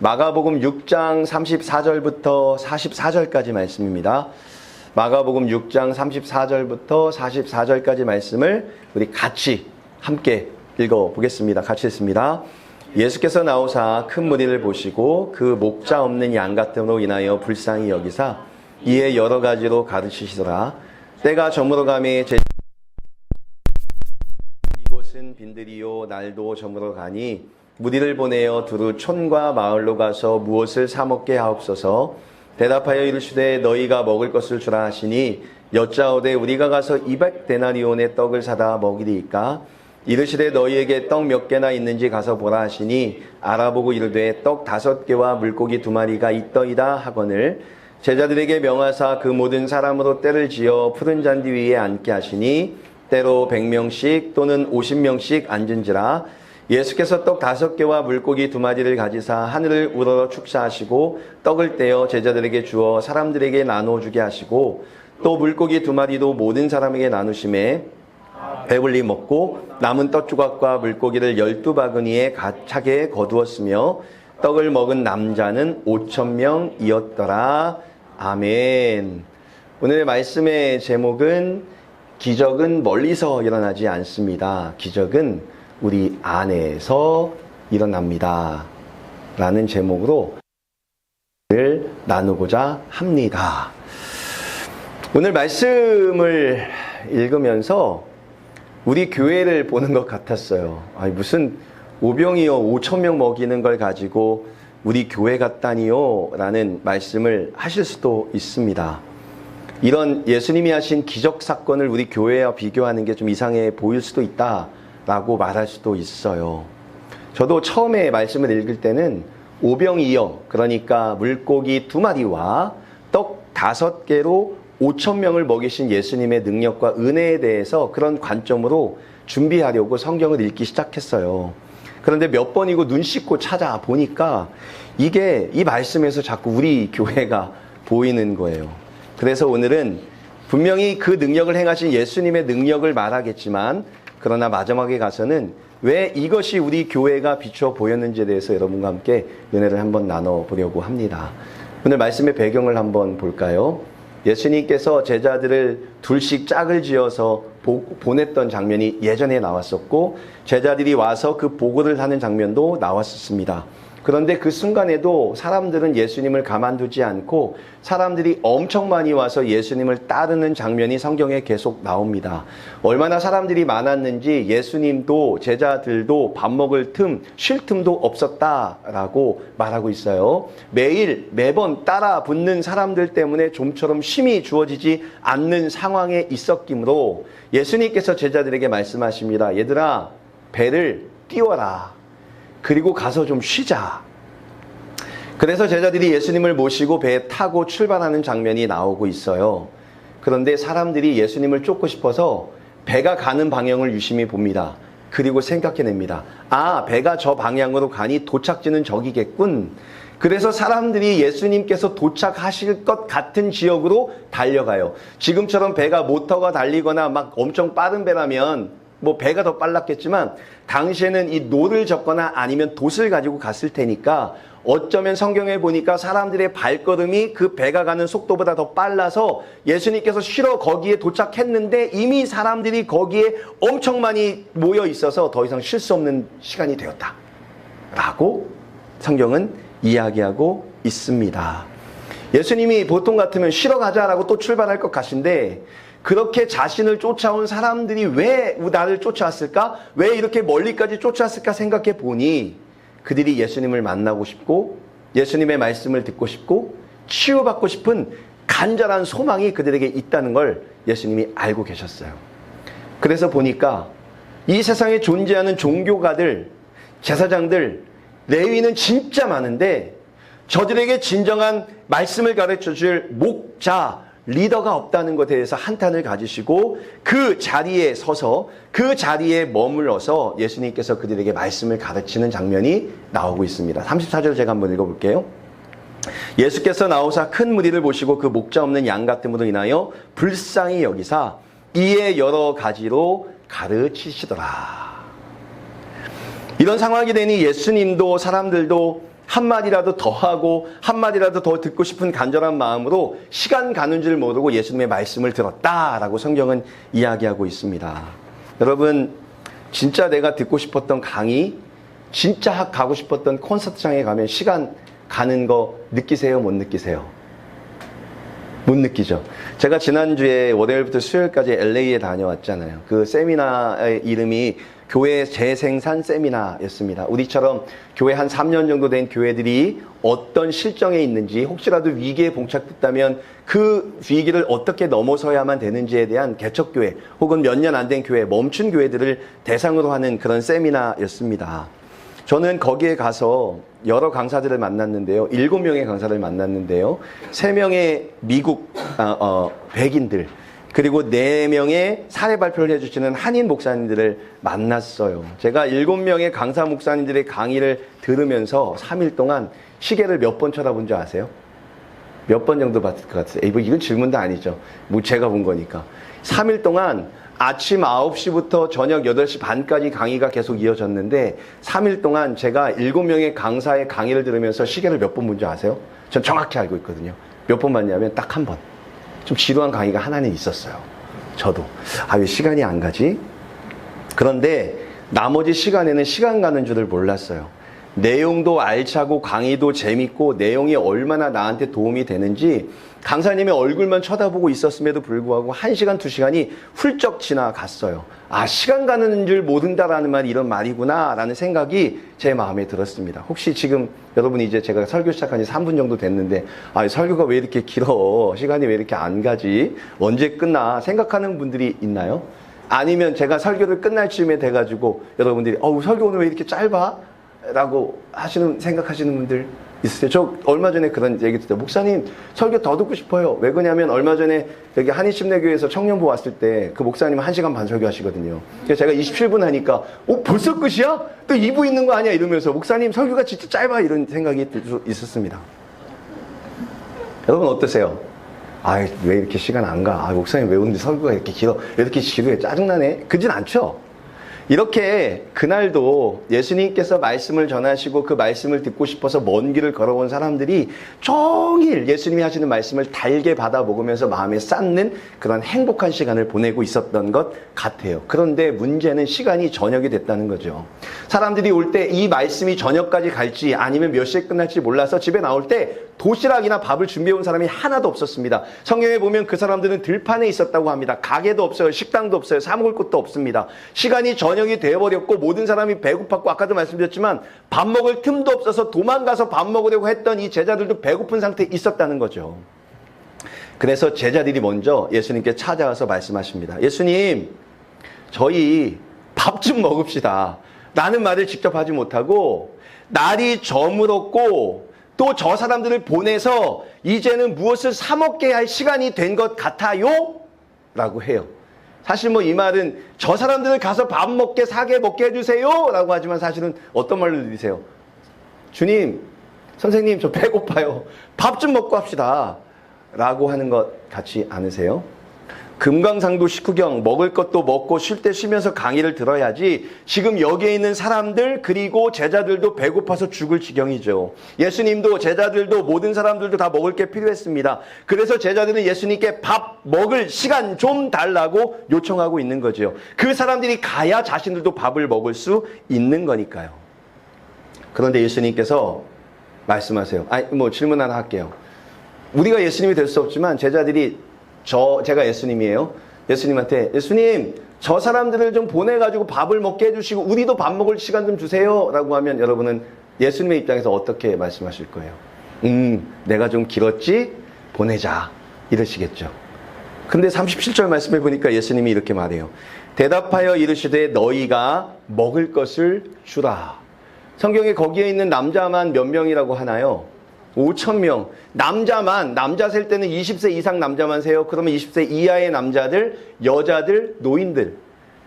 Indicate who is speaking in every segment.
Speaker 1: 마가복음 6장 34절부터 44절까지 말씀입니다. 마가복음 6장 34절부터 44절까지 말씀을 우리 같이 함께 읽어보겠습니다. 같이 읽습니다. 예수께서 나오사 큰 무리를 보시고 그 목자 없는 양 같음으로 인하여 불쌍히 여기사 이에 여러 가지로 가르치시더라. 때가 저물어가매 이곳은 빈들이요 날도 저물어 가니 무리를 보내어 두루 촌과 마을로 가서 무엇을 사 먹게 하옵소서. 대답하여 이르시되 너희가 먹을 것을 주라 하시니 여짜오되 우리가 가서 200데나리온의 떡을 사다 먹이리이까. 이르시되 너희에게 떡 몇 개나 있는지 가서 보라 하시니 알아보고 이르되 떡 5개와 물고기 2마리가 있더이다 하거늘 제자들에게 명하사 그 모든 사람으로 때를 지어 푸른 잔디 위에 앉게 하시니 때로 100명씩 또는 50명씩 앉은지라. 예수께서 떡 5개와 물고기 2마리를 가지사 하늘을 우러러 축사하시고 떡을 떼어 제자들에게 주어 사람들에게 나눠주게 하시고 또 물고기 2마리도 모든 사람에게 나누심에 배불리 먹고 남은 떡조각과 물고기를 12바구니에 차게 거두었으며 떡을 먹은 남자는 5,000명이었더라. 아멘. 오늘의 말씀의 제목은 기적은 멀리서 일어나지 않습니다. 기적은 우리 안에서 일어납니다. 라는 제목으로 나누고자 합니다. 오늘 말씀을 읽으면서 우리 교회를 보는 것 같았어요. 아니, 무슨 오병이어 5,000명 먹이는 걸 가지고 우리 교회 같다니요? 라는 말씀을 하실 수도 있습니다. 이런 예수님이 하신 기적 사건을 우리 교회와 비교하는 게 좀 이상해 보일 수도 있다 라고 말할 수도 있어요. 저도 처음에 말씀을 읽을 때는 오병이어, 그러니까 물고기 2마리와 떡 5개로 5,000명을 먹이신 예수님의 능력과 은혜에 대해서 그런 관점으로 준비하려고 성경을 읽기 시작했어요. 그런데 몇 번이고 눈 씻고 찾아보니까 이게 이 말씀에서 자꾸 우리 교회가 보이는 거예요. 그래서 오늘은 분명히 그 능력을 행하신 예수님의 능력을 말하겠지만 그러나 마지막에 가서는 왜 이것이 우리 교회가 비추어 보였는지에 대해서 여러분과 함께 은혜를 한번 나눠보려고 합니다. 오늘 말씀의 배경을 한번 볼까요? 예수님께서 제자들을 둘씩 짝을 지어서 보냈던 장면이 예전에 나왔었고 제자들이 와서 그 보고를 하는 장면도 나왔었습니다. 그런데 그 순간에도 사람들은 예수님을 가만두지 않고 사람들이 엄청 많이 와서 예수님을 따르는 장면이 성경에 계속 나옵니다. 얼마나 사람들이 많았는지 예수님도 제자들도 밥 먹을 쉴 틈도 없었다라고 말하고 있어요. 매번 따라 붙는 사람들 때문에 좀처럼 쉼이 주어지지 않는 상황에 있었기므로 예수님께서 제자들에게 말씀하십니다. 얘들아, 배를 띄워라. 그리고 가서 좀 쉬자. 그래서 제자들이 예수님을 모시고 배에 타고 출발하는 장면이 나오고 있어요. 그런데 사람들이 예수님을 쫓고 싶어서 배가 가는 방향을 유심히 봅니다. 그리고 생각해냅니다. 아, 배가 저 방향으로 가니 도착지는 저기겠군. 그래서 사람들이 예수님께서 도착하실 것 같은 지역으로 달려가요. 지금처럼 배가 모터가 달리거나 막 엄청 빠른 배라면 배가 더 빨랐겠지만 당시에는 이 노를 젓거나 아니면 돛을 가지고 갔을 테니까 어쩌면 성경에 보니까 사람들의 발걸음이 그 배가 가는 속도보다 더 빨라서 예수님께서 쉬러 거기에 도착했는데 이미 사람들이 거기에 엄청 많이 모여 있어서 더 이상 쉴 수 없는 시간이 되었다 라고 성경은 이야기하고 있습니다. 예수님이 보통 같으면 쉬러 가자라고 또 출발할 것 같은데 그렇게 자신을 쫓아온 사람들이 왜 나를 쫓아왔을까? 왜 이렇게 멀리까지 쫓아왔을까 생각해 보니 그들이 예수님을 만나고 싶고 예수님의 말씀을 듣고 싶고 치유받고 싶은 간절한 소망이 그들에게 있다는 걸 예수님이 알고 계셨어요. 그래서 보니까 이 세상에 존재하는 종교가들, 제사장들, 레위는 진짜 많은데 저들에게 진정한 말씀을 가르쳐줄 목자, 리더가 없다는 것에 대해서 한탄을 가지시고 그 자리에 서서 그 자리에 머물러서 예수님께서 그들에게 말씀을 가르치는 장면이 나오고 있습니다. 34절 제가 한번 읽어볼게요. 예수께서 나오사 큰 무리를 보시고 그 목자 없는 양 같음으로 인하여 불쌍히 여기사 이에 여러 가지로 가르치시더라. 이런 상황이 되니 예수님도 사람들도 한마디라도 더 하고 한마디라도 더 듣고 싶은 간절한 마음으로 시간 가는 줄 모르고 예수님의 말씀을 들었다라고 성경은 이야기하고 있습니다. 여러분, 진짜 내가 듣고 싶었던 강의, 진짜 가고 싶었던 콘서트장에 가면 시간 가는 거 느끼세요? 못 느끼세요? 못 느끼죠. 제가 지난주에 월요일부터 수요일까지 LA에 다녀왔잖아요. 그 세미나의 이름이 교회 재생산 세미나였습니다. 우리처럼 교회 한 3년 정도 된 교회들이 어떤 실정에 있는지, 혹시라도 위기에 봉착했다면 그 위기를 어떻게 넘어서야만 되는지에 대한 개척교회 혹은 몇 년 안 된 교회, 멈춘 교회들을 대상으로 하는 그런 세미나였습니다. 저는 거기에 가서 여러 강사들을 만났는데요. 7명의 강사를 만났는데요. 3명의 미국 백인들, 그리고 4명의 사례 발표를 해주시는 한인 목사님들을 만났어요. 제가 7명의 강사 목사님들의 강의를 들으면서 3일 동안 시계를 몇 번 쳐다본 줄 아세요? 몇 번 정도 봤을 것 같아요? 이건 질문도 아니죠. 뭐 제가 본 거니까. 3일 동안 아침 9시부터 저녁 8시 반까지 강의가 계속 이어졌는데 3일 동안 제가 7명의 강사의 강의를 들으면서 시계를 몇 번 본 줄 아세요? 전 정확히 알고 있거든요. 몇 번 봤냐면 딱 한 번. 좀 지루한 강의가 하나는 있었어요. 저도. 왜 시간이 안 가지? 그런데 나머지 시간에는 시간 가는 줄을 몰랐어요. 내용도 알차고 강의도 재밌고 내용이 얼마나 나한테 도움이 되는지 강사님의 얼굴만 쳐다보고 있었음에도 불구하고 1시간, 2시간이 훌쩍 지나갔어요. 시간 가는 줄 모른다라는 말이 이런 말이구나 라는 생각이 제 마음에 들었습니다. 혹시 지금 여러분이 이제 제가 설교 시작한 지 3분 정도 됐는데 설교가 왜 이렇게 길어? 시간이 왜 이렇게 안 가지? 언제 끝나? 생각하는 분들이 있나요? 아니면 제가 설교를 끝날 쯤에 돼가지고 여러분들이 설교 오늘 왜 이렇게 짧아? 라고 생각하시는 분들 있으세요? 저 얼마 전에 그런 얘기 듣죠. 목사님, 설교 더 듣고 싶어요. 왜 그러냐면 얼마 전에 여기 한인침례교회에서 청년부 왔을 때 그 목사님은 1시간 반 설교하시거든요. 그래서 제가 27분 하니까 벌써 끝이야? 또 2부 있는 거 아니야? 이러면서 목사님 설교가 진짜 짧아 이런 생각이 있었습니다. 여러분 어떠세요? 왜 이렇게 시간 안 가? 목사님 왜 오는데 설교가 이렇게 길어? 왜 이렇게 지루해? 짜증나네? 그러진 않죠? 이렇게 그날도 예수님께서 말씀을 전하시고 그 말씀을 듣고 싶어서 먼 길을 걸어온 사람들이 종일 예수님이 하시는 말씀을 달게 받아 먹으면서 마음에 쌓는 그런 행복한 시간을 보내고 있었던 것 같아요. 그런데 문제는 시간이 저녁이 됐다는 거죠. 사람들이 올 때 이 말씀이 저녁까지 갈지 아니면 몇 시에 끝날지 몰라서 집에 나올 때 도시락이나 밥을 준비해온 사람이 하나도 없었습니다. 성경에 보면 그 사람들은 들판에 있었다고 합니다. 가게도 없어요. 식당도 없어요. 사 먹을 것도 없습니다. 시간이 저녁이 되어버렸고 모든 사람이 배고팠고 아까도 말씀드렸지만 밥 먹을 틈도 없어서 도망가서 밥 먹으려고 했던 이 제자들도 배고픈 상태에 있었다는 거죠. 그래서 제자들이 먼저 예수님께 찾아와서 말씀하십니다. 예수님, 저희 밥 좀 먹읍시다. 라는 말을 직접 하지 못하고 날이 저물었고 또 저 사람들을 보내서 이제는 무엇을 사 먹게 할 시간이 된 것 같아요? 라고 해요. 사실 이 말은 저 사람들을 가서 밥 먹게 사게 먹게 해주세요 라고 하지만 사실은 어떤 말로 들리세요? 주님, 선생님 저 배고파요. 밥 좀 먹고 합시다 라고 하는 것 같지 않으세요? 금강산도 식후경 먹을 것도 먹고 쉴 때 쉬면서 강의를 들어야지 지금 여기에 있는 사람들 그리고 제자들도 배고파서 죽을 지경이죠. 예수님도 제자들도 모든 사람들도 다 먹을 게 필요했습니다. 그래서 제자들은 예수님께 밥 먹을 시간 좀 달라고 요청하고 있는 거죠. 그 사람들이 가야 자신들도 밥을 먹을 수 있는 거니까요. 그런데 예수님께서 말씀하세요. 질문 하나 할게요. 우리가 예수님이 될 수 없지만 제자들이 제가 예수님이에요. 예수님한테 예수님 저 사람들을 좀 보내가지고 밥을 먹게 해주시고 우리도 밥 먹을 시간 좀 주세요 라고 하면 여러분은 예수님의 입장에서 어떻게 말씀하실 거예요? 내가 좀 길었지? 보내자 이러시겠죠. 근데 37절 말씀해 보니까 예수님이 이렇게 말해요. 대답하여 이르시되 너희가 먹을 것을 주라. 성경에 거기에 있는 남자만 몇 명이라고 하나요? 5,000명. 남자 셀 때는 20세 이상 남자만 세요. 그러면 20세 이하의 남자들, 여자들, 노인들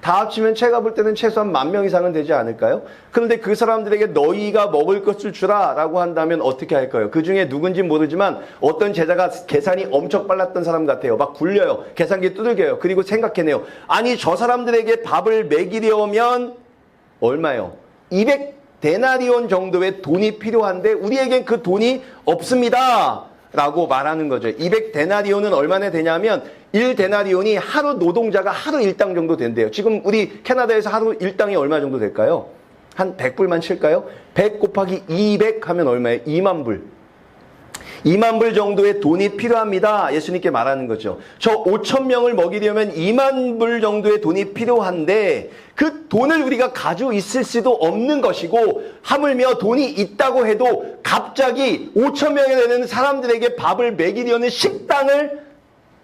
Speaker 1: 다 합치면 제가 볼 때는 최소한 10,000명 이상은 되지 않을까요? 그런데 그 사람들에게 너희가 먹을 것을 주라 라고 한다면 어떻게 할까요? 그 중에 누군지 모르지만 어떤 제자가 계산이 엄청 빨랐던 사람 같아요. 막 굴려요. 계산기 두들겨요. 그리고 생각해내요. 아니 저 사람들에게 밥을 먹이려면 얼마요? 데나리온 정도의 돈이 필요한데 우리에겐 그 돈이 없습니다. 라고 말하는 거죠. 200데나리온은 얼마나 되냐면 1데나리온이 하루 노동자가 하루 일당 정도 된대요. 지금 우리 캐나다에서 하루 일당이 얼마 정도 될까요? 한 100불만 칠까요? 100 곱하기 200 하면 얼마예요? 2만 불. 2만 불 정도의 돈이 필요합니다. 예수님께 말하는 거죠. 저 5천 명을 먹이려면 2만 불 정도의 돈이 필요한데 그 돈을 우리가 가지고 있을 수도 없는 것이고 하물며 돈이 있다고 해도 갑자기 5천 명이 되는 사람들에게 밥을 먹이려는 식당을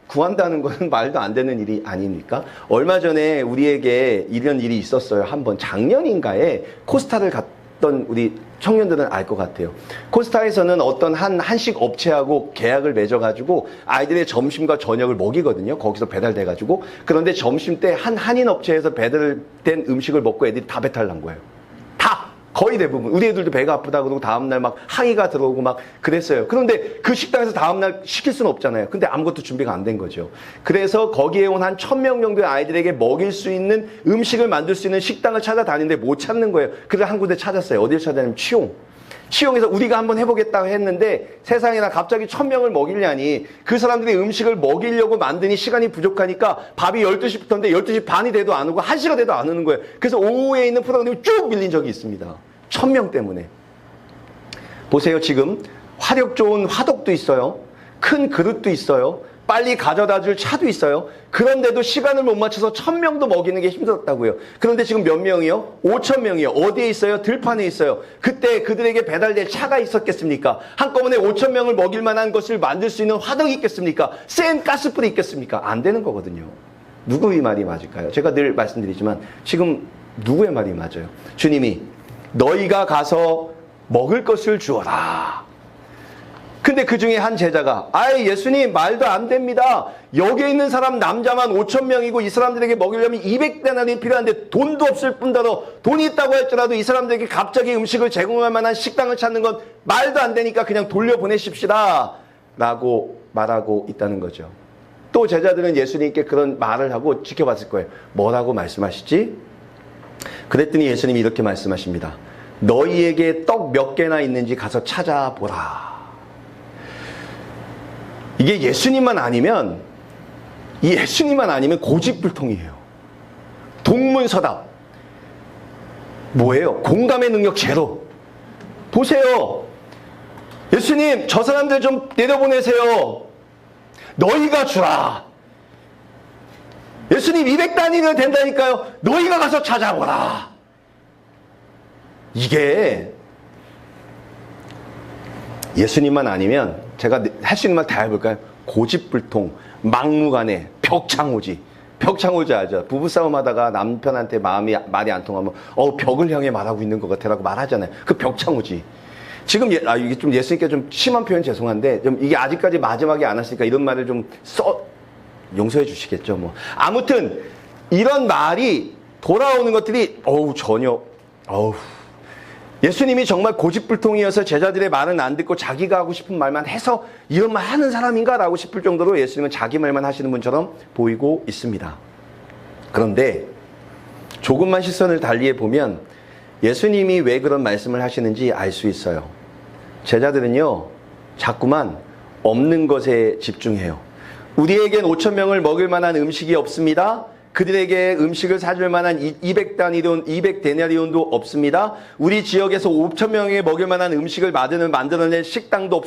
Speaker 1: 구한다는 것은 말도 안 되는 일이 아닙니까? 얼마 전에 우리에게 이런 일이 있었어요. 한번 작년인가에 코스타를 갔던 우리 청년들은 알 것 같아요. 코스타에서는 어떤 한식 업체하고 계약을 맺어가지고 아이들의 점심과 저녁을 먹이거든요. 거기서 배달돼가지고. 그런데 점심 때 한인 업체에서 배달된 음식을 먹고 애들이 다 배탈 난 거예요. 다! 거의 대부분. 우리 애들도 배가 아프다 그러고 다음날 막 항의가 들어오고 막 그랬어요. 그런데 그 식당에서 다음날 시킬 수는 없잖아요. 근데 아무것도 준비가 안 된 거죠. 그래서 거기에 온 한 1000명 정도의 아이들에게 먹일 수 있는 음식을 만들 수 있는 식당을 찾아다니는데 못 찾는 거예요. 그래서 한 군데 찾았어요. 어딜 찾았냐면 치용. 치용에서 우리가 한번 해보겠다고 했는데 세상에나 갑자기 1000명을 먹이려니 그 사람들이 음식을 먹이려고 만드니 시간이 부족하니까 밥이 12시부터인데 12시 반이 돼도 안 오고 1시가 돼도 안 오는 거예요. 그래서 오후에 있는 프로그램이 쭉 밀린 적이 있습니다. 1000명 때문에. 보세요. 지금 화력 좋은 화덕도 있어요. 큰 그릇도 있어요. 빨리 가져다 줄 차도 있어요. 그런데도 시간을 못 맞춰서 1000명도 먹이는 게 힘들었다고요. 그런데 지금 몇 명이요? 5000명이요. 어디에 있어요? 들판에 있어요. 그때 그들에게 배달될 차가 있었겠습니까? 한꺼번에 5000명을 먹일 만한 것을 만들 수 있는 화덕이 있겠습니까? 센 가스불이 있겠습니까? 안 되는 거거든요. 누구의 말이 맞을까요? 제가 늘 말씀드리지만 지금 누구의 말이 맞아요? 주님이 너희가 가서 먹을 것을 주어라. 근데 그 중에 한 제자가 아이 예수님 말도 안 됩니다. 여기에 있는 사람 남자만 5,000명이고 이 사람들에게 먹이려면 200데나리 필요한데 돈도 없을 뿐더러 돈이 있다고 할지라도 이 사람들에게 갑자기 음식을 제공할 만한 식당을 찾는 건 말도 안 되니까 그냥 돌려보내십시다 라고 말하고 있다는 거죠. 또 제자들은 예수님께 그런 말을 하고 지켜봤을 거예요. 뭐라고 말씀하시지? 그랬더니 예수님이 이렇게 말씀하십니다. 너희에게 떡 몇 개나 있는지 가서 찾아보라. 이게 예수님만 아니면 고집불통이에요. 동문서답. 뭐예요? 공감의 능력 제로. 보세요. 예수님 저 사람들 좀 내려보내세요. 너희가 주라. 예수님 200단위는 된다니까요. 너희가 가서 찾아보라. 이게 예수님만 아니면 제가 할 수 있는 말 다 해볼까요? 고집불통, 막무가내, 벽창호지. 벽창호지 알죠? 부부싸움 하다가 남편한테 말이 안 통하면 벽을 향해 말하고 있는 것 같아라고 말하잖아요. 그 벽창호지. 지금 이게 좀 예수님께 좀 심한 표현 죄송한데 좀 이게 아직까지 마지막에 안 하시니까 이런 말을 좀 용서해 주시겠죠. 뭐 아무튼 이런 말이 돌아오는 것들이 예수님이 정말 고집불통이어서 제자들의 말은 안 듣고 자기가 하고 싶은 말만 해서 이런 말 하는 사람인가 라고 싶을 정도로 예수님은 자기 말만 하시는 분처럼 보이고 있습니다. 그런데 조금만 시선을 달리해 보면 예수님이 왜 그런 말씀을 하시는지 알 수 있어요. 제자들은요 자꾸만 없는 것에 집중해요. 우리에겐 5,000명을 먹을 만한 음식이 없습니다. 그들에게 음식을 사줄 만한 200데나리온도 없습니다. 우리 지역에서 5,000명에게 먹을 만한 음식을 만들어낼 식당도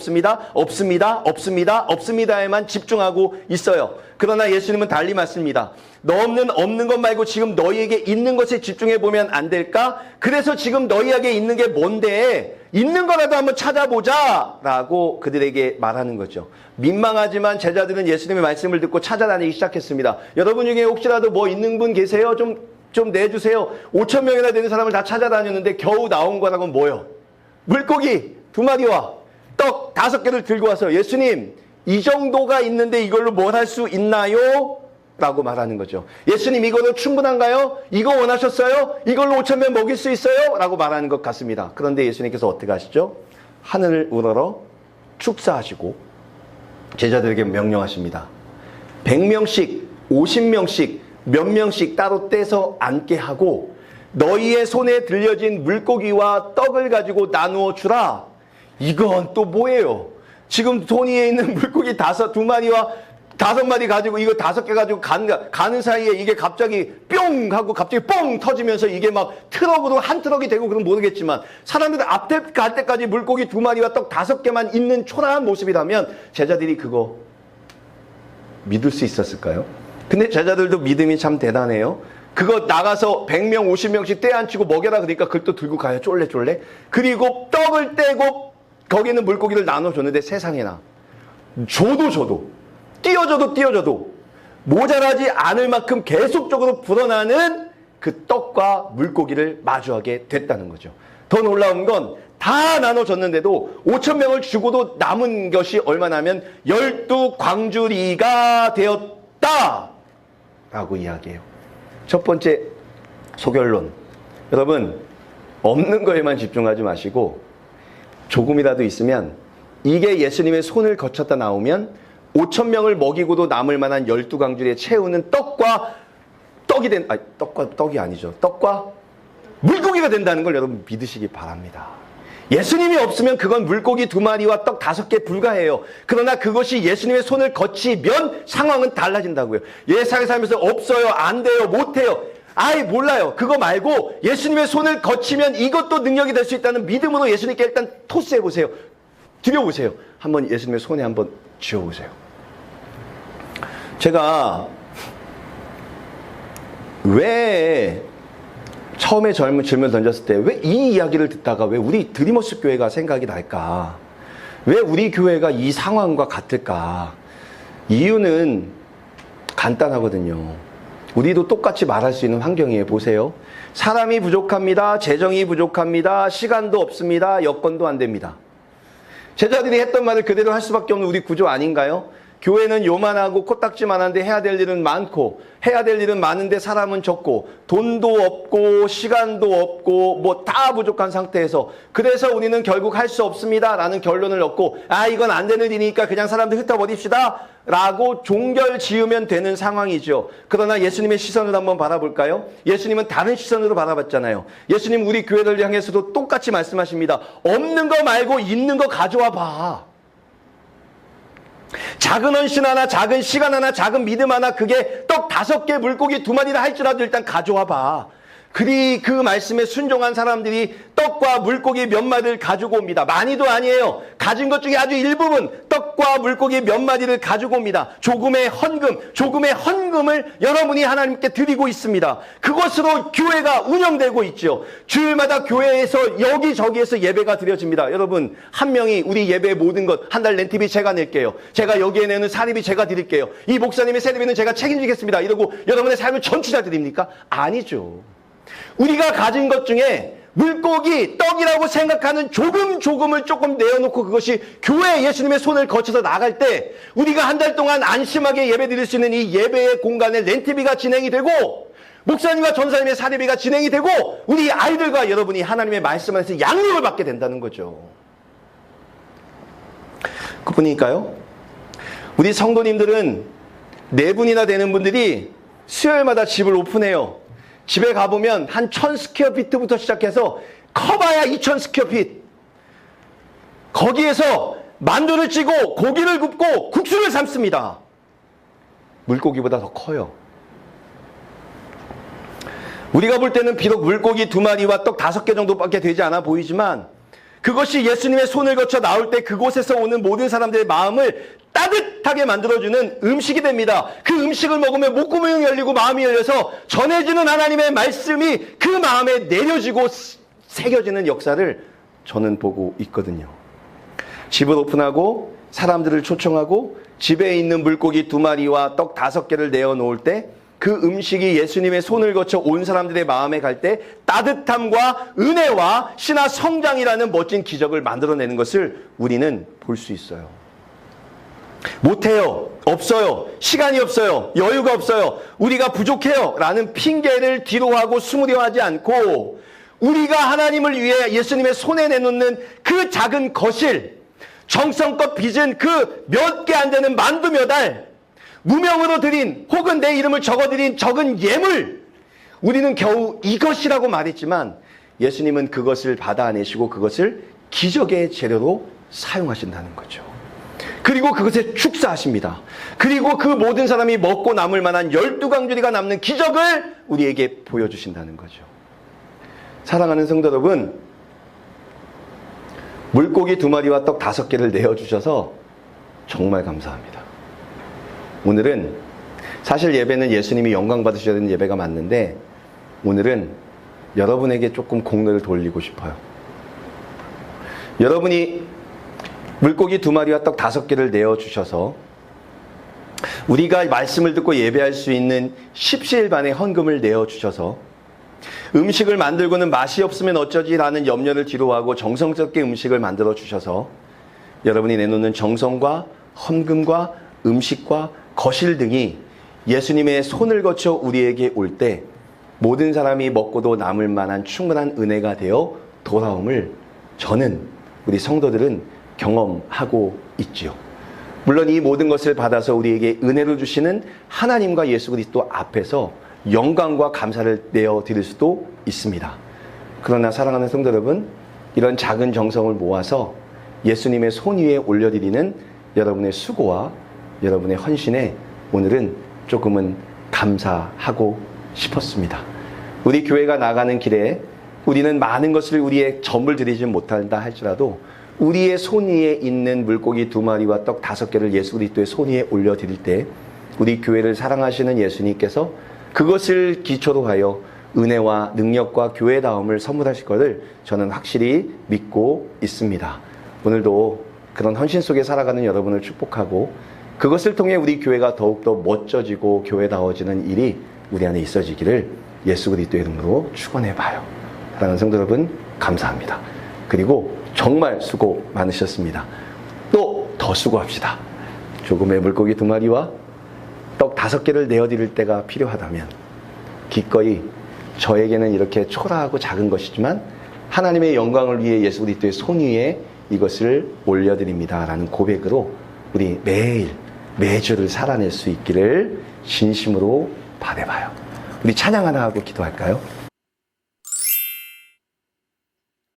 Speaker 1: 없습니다에만 집중하고 있어요. 그러나 예수님은 달리 맞습니다. 없는 것 말고 지금 너희에게 있는 것에 집중해 보면 안 될까? 그래서 지금 너희에게 있는 게 뭔데? 있는 거라도 한번 찾아보자! 라고 그들에게 말하는 거죠. 민망하지만 제자들은 예수님의 말씀을 듣고 찾아다니기 시작했습니다. 여러분 중에 혹시라도 뭐 있는 분 계세요? 좀 내주세요. 5,000명이나 되는 사람을 다 찾아다녔는데 겨우 나온 거라고 뭐요? 물고기 2마리와 떡 5개를 들고 와서 예수님 이 정도가 있는데 이걸로 뭘 할 수 있나요? 라고 말하는 거죠. 예수님 이걸로 충분한가요? 이거 원하셨어요? 이걸로 5,000명 먹일 수 있어요? 라고 말하는 것 같습니다. 그런데 예수님께서 어떻게 하시죠? 하늘을 우러러 축사하시고 제자들에게 명령하십니다. 100명씩 50명씩 몇 명씩 따로 떼서 앉게 하고 너희의 손에 들려진 물고기와 떡을 가지고 나누어 주라. 이건 또 뭐예요? 지금 손위에 있는 물고기 두 마리와 5마리 가지고 이거 5개 가지고 가는 사이에 이게 갑자기 뿅 하고 갑자기 뻥 터지면서 이게 막 트럭으로 한 트럭이 되고 그럼 모르겠지만 사람들 앞에 갈 때까지 물고기 2마리와 떡 5개만 있는 초라한 모습이라면 제자들이 그거 믿을 수 있었을까요? 근데 제자들도 믿음이 참 대단해요. 그거 나가서 100명 50명씩 떼안치고 먹여라 그러니까 그걸 또 들고 가요. 쫄래쫄래. 그리고 떡을 떼고 거기 있는 물고기를 나눠줬는데 세상에나 줘도 띄워줘도 모자라지 않을 만큼 계속적으로 불어나는 그 떡과 물고기를 마주하게 됐다는 거죠. 더 놀라운 건 다 나눠줬는데도 5,000명을 주고도 남은 것이 얼마나면 12광주리가 되었다 라고 이야기해요. 첫 번째 소결론, 여러분 없는 거에만 집중하지 마시고 조금이라도 있으면 이게 예수님의 손을 거쳤다 나오면 5,000명을 먹이고도 남을 만한 12광주리에 채우는 떡과 물고기가 된다는 걸 여러분 믿으시기 바랍니다. 예수님이 없으면 그건 물고기 2마리와 떡 5개 불가해요. 그러나 그것이 예수님의 손을 거치면 상황은 달라진다고요. 예상에 살면서 없어요, 안 돼요, 못 해요. 아이 몰라요. 그거 말고 예수님의 손을 거치면 이것도 능력이 될 수 있다는 믿음으로 예수님께 일단 토스해보세요. 드려보세요. 한번 예수님의 손에 한번 쥐어보세요. 제가 왜 처음에 질문 던졌을 때 왜 이 이야기를 듣다가 왜 우리 드리머스 교회가 생각이 날까? 왜 우리 교회가 이 상황과 같을까? 이유는 간단하거든요. 우리도 똑같이 말할 수 있는 환경이에요. 보세요. 사람이 부족합니다. 재정이 부족합니다. 시간도 없습니다. 여건도 안 됩니다. 제자들이 했던 말을 그대로 할 수밖에 없는 우리 구조 아닌가요? 교회는 요만하고 코딱지만한데 해야 될 일은 많고 해야 될 일은 많은데 사람은 적고 돈도 없고 시간도 없고 뭐 다 부족한 상태에서 그래서 우리는 결국 할 수 없습니다 라는 결론을 얻고 이건 안 되는 일이니까 그냥 사람들 흩어버립시다 라고 종결 지으면 되는 상황이죠. 그러나 예수님의 시선을 한번 바라볼까요? 예수님은 다른 시선으로 바라봤잖아요. 예수님 우리 교회를 향해서도 똑같이 말씀하십니다. 없는 거 말고 있는 거 가져와 봐. 작은 헌신 하나, 작은 시간 하나, 작은 믿음 하나, 그게 떡 5개, 물고기 2마리라 할지라도 일단 가져와 봐. 그 말씀에 순종한 사람들이 떡과 물고기 몇 마리를 가지고 옵니다. 많이도 아니에요. 가진 것 중에 아주 일부분 떡과 물고기 몇 마리를 가지고 옵니다. 조금의 헌금을 여러분이 하나님께 드리고 있습니다. 그것으로 교회가 운영되고 있죠. 주일마다 교회에서 여기저기에서 예배가 드려집니다. 여러분 한 명이 우리 예배의 모든 것 한 달 렌트비 제가 낼게요. 제가 여기에 내는 사립비 제가 드릴게요. 이 목사님의 세례비는 제가 책임지겠습니다. 이러고 여러분의 삶을 전부 다 드립니까? 아니죠. 우리가 가진 것 중에 물고기, 떡이라고 생각하는 조금을 조금 내어놓고 그것이 교회 예수님의 손을 거쳐서 나갈 때 우리가 한 달 동안 안심하게 예배 드릴 수 있는 이 예배의 공간에 렌트비가 진행이 되고 목사님과 전사님의 사례비가 진행이 되고 우리 아이들과 여러분이 하나님의 말씀 안에서 양육을 받게 된다는 거죠. 그뿐일까요? 우리 성도님들은 4분이나 되는 분들이 수요일마다 집을 오픈해요. 집에 가보면 한 1000스퀘어피트부터 시작해서 커봐야 2000스퀘어핏. 거기에서 만두를 찌고 고기를 굽고 국수를 삶습니다. 물고기보다 더 커요. 우리가 볼 때는 비록 물고기 2마리와 떡 5개 정도밖에 되지 않아 보이지만 그것이 예수님의 손을 거쳐 나올 때 그곳에서 오는 모든 사람들의 마음을 따뜻하게 만들어주는 음식이 됩니다. 그 음식을 먹으면 목구멍이 열리고 마음이 열려서 전해지는 하나님의 말씀이 그 마음에 내려지고 새겨지는 역사를 저는 보고 있거든요. 집을 오픈하고 사람들을 초청하고 집에 있는 물고기 2마리와 떡 5개를 내어놓을 때 그 음식이 예수님의 손을 거쳐 온 사람들의 마음에 갈 때 따뜻함과 은혜와 신화 성장이라는 멋진 기적을 만들어내는 것을 우리는 볼 수 있어요. 못해요. 없어요. 시간이 없어요. 여유가 없어요. 우리가 부족해요. 라는 핑계를 뒤로하고 숨으려 하지 않고 우리가 하나님을 위해 예수님의 손에 내놓는 그 작은 거실, 정성껏 빚은 그 몇 개 안 되는 만두 몇 알, 무명으로 드린 혹은 내 이름을 적어드린 적은 예물, 우리는 겨우 이것이라고 말했지만 예수님은 그것을 받아내시고 그것을 기적의 재료로 사용하신다는 거죠. 그리고 그것에 축사하십니다. 그리고 그 모든 사람이 먹고 남을 만한 12강줄이가 남는 기적을 우리에게 보여주신다는 거죠. 사랑하는 성도 여러분, 물고기 2마리와 떡 5개를 내어주셔서 정말 감사합니다. 오늘은 사실 예배는 예수님이 영광 받으셔야 되는 예배가 맞는데 오늘은 여러분에게 조금 공로를 돌리고 싶어요. 여러분이 물고기 2마리와 떡 5개를 내어주셔서 우리가 말씀을 듣고 예배할 수 있는 십시일반의 헌금을 내어주셔서 음식을 만들고는 맛이 없으면 어쩌지라는 염려를 뒤로하고 정성스럽게 음식을 만들어 주셔서 여러분이 내놓는 정성과 헌금과 음식과 거실 등이 예수님의 손을 거쳐 우리에게 올 때 모든 사람이 먹고도 남을 만한 충분한 은혜가 되어 돌아옴을 저는, 우리 성도들은 경험하고 있지요. 물론 이 모든 것을 받아서 우리에게 은혜를 주시는 하나님과 예수 그리스도 앞에서 영광과 감사를 내어드릴 수도 있습니다. 그러나 사랑하는 성도 여러분, 이런 작은 정성을 모아서 예수님의 손 위에 올려드리는 여러분의 수고와 여러분의 헌신에 오늘은 조금은 감사하고 싶었습니다. 우리 교회가 나가는 길에 우리는 많은 것을 우리의 전부를 드리지 못한다 할지라도 우리의 손 위에 있는 물고기 2마리와 떡 5개를 예수 그리스도의 손 위에 올려드릴 때 우리 교회를 사랑하시는 예수님께서 그것을 기초로 하여 은혜와 능력과 교회다움을 선물하실 것을 저는 확실히 믿고 있습니다. 오늘도 그런 헌신 속에 살아가는 여러분을 축복하고 그것을 통해 우리 교회가 더욱더 멋져지고 교회다워지는 일이 우리 안에 있어지기를 예수 그리스도의 이름으로 축원해봐요. 사랑하는 성도 여러분, 감사합니다. 그리고 정말 수고 많으셨습니다. 또 더 수고합시다. 조금의 물고기 2마리와 떡 5개를 내어드릴 때가 필요하다면 기꺼이 저에게는 이렇게 초라하고 작은 것이지만 하나님의 영광을 위해 예수 그리스도의 손 위에 이것을 올려드립니다 라는 고백으로 우리 매일 매주를 살아낼 수 있기를 진심으로 바라봐요. 우리 찬양 하나 하고 기도할까요?